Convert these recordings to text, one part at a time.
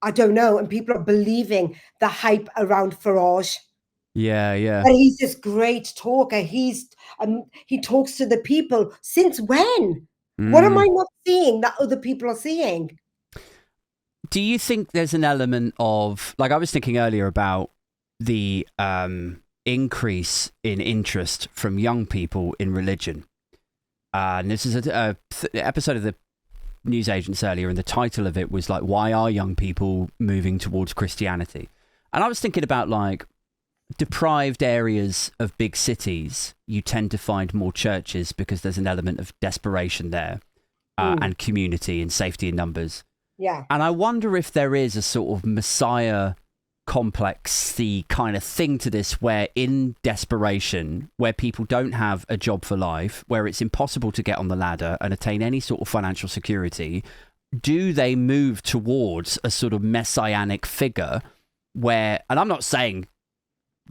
I don't know. And people are believing the hype around Farage. Yeah, yeah. And he's this great talker. He talks to the people. Since when? What am I Mm. not seeing that other people are seeing? Do you think there's an element of, like I was thinking earlier about the increase in interest from young people in religion? And this is a episode of the newsagents earlier, and the title of it was like, "Why are young people moving towards Christianity?" And I was thinking about like deprived areas of big cities. You tend to find more churches because there's an element of desperation there, and community and safety in numbers. Yeah. And I wonder if there is a sort of Messiah complexy kind of thing to this, where in desperation, where people don't have a job for life, where it's impossible to get on the ladder and attain any sort of financial security, do they move towards a sort of messianic figure where, and I'm not saying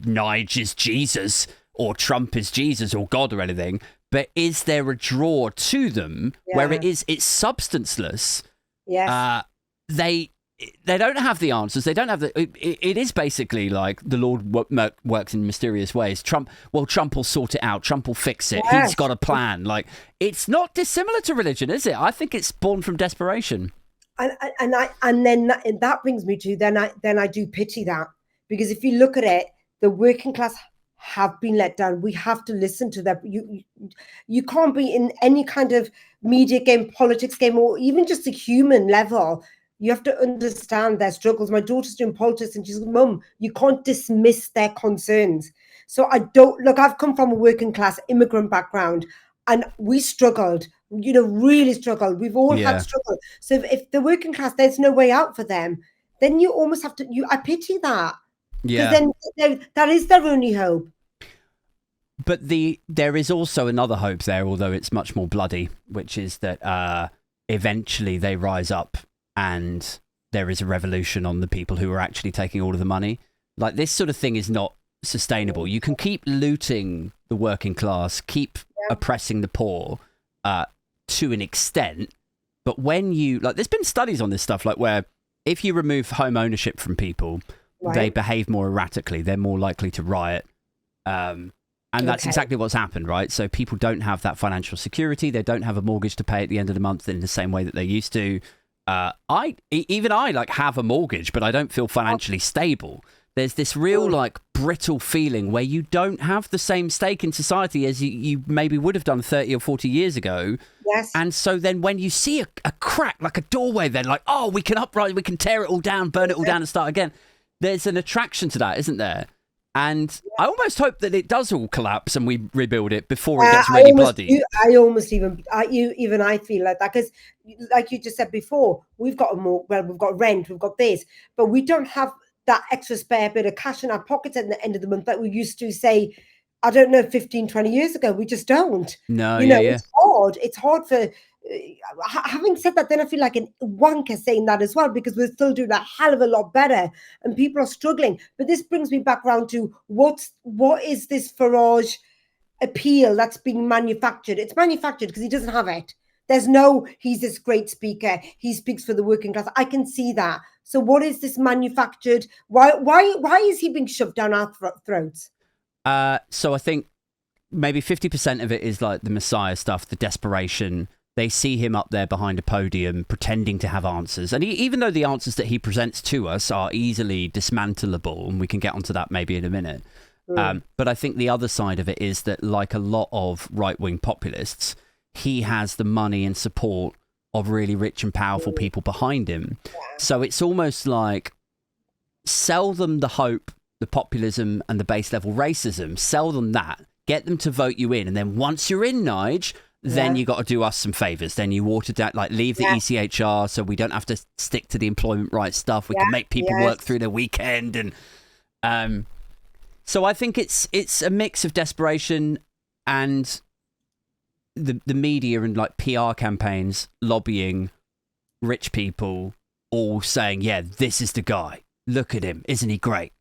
Nigel is Jesus or Trump is Jesus or God or anything, but is there a draw to them where it's substanceless? Yes. They don't have the answers. They don't have the. It is basically like the Lord works in mysterious ways. Trump will sort it out. Trump will fix it. Yes. He's got a plan. Like, it's not dissimilar to religion, is it? I think it's born from desperation. And then that brings me to then I do pity that, because if you look at it, the working class have been let down. We have to listen to them. You can't be in any kind of media game, politics game, or even just a human level. You have to understand their struggles. My daughter's doing politics and she's like, Mum, you can't dismiss their concerns. So I've come from a working class immigrant background, and we struggled, really struggled. We've all had struggle. So if the working class, there's no way out for them, then you almost have to, I pity that. Yeah. Because then that is their only hope. But there is also another hope there, although it's much more bloody, which is that eventually they rise up and there is a revolution on the people who are actually taking all of the money. Like, this sort of thing is not sustainable. You can keep looting the working class, keep oppressing the poor to an extent, but when you, like, there's been studies on this stuff, like where if you remove home ownership from people, they behave more erratically. They're more likely to riot. And that's exactly what's happened, right? So people don't have that financial security. They don't have a mortgage to pay at the end of the month in the same way that they used to. I like have a mortgage, but I don't feel financially stable. There's this real like brittle feeling where you don't have the same stake in society as you maybe would have done 30 or 40 years ago. Yes. And so then when you see a crack, like a doorway, then like, oh, we can tear it all down, burn it all down and start again. There's an attraction to that, isn't there? And I almost hope that it does all collapse and we rebuild it before it gets really bloody. I feel like that, because like you just said before, we've got we've got rent, we've got this, but we don't have that extra spare bit of cash in our pockets at the end of the month that we used to, say, I don't know, 15, 20 years ago. We just don't. No, It's hard. It's hard for... having said that, then I feel like a wanker saying that as well, because we're still doing a hell of a lot better and people are struggling. But this brings me back around to what is this Farage appeal that's being manufactured? It's manufactured because he doesn't have it. There's no, he's this great speaker, he speaks for the working class. I can see that. So what is this manufactured? Why is he being shoved down our throats? So I think maybe 50% of it is like the Messiah stuff, the desperation. They see him up there behind a podium pretending to have answers. And even though the answers that he presents to us are easily dismantleable, and we can get onto that maybe in a minute. But I think the other side of it is that, like a lot of right-wing populists, he has the money and support of really rich and powerful people behind him. So it's almost like sell them the hope, the populism and the base level racism, sell them that, get them to vote you in. And then once you're in, Nige, then you got to do us some favors. Then you water down, like leave the ECHR so we don't have to stick to the employment rights stuff. We can make people work through the weekend. And so I think it's a mix of desperation and the media and like PR campaigns lobbying rich people, all saying, yeah, this is the guy. Look at him. Isn't he great?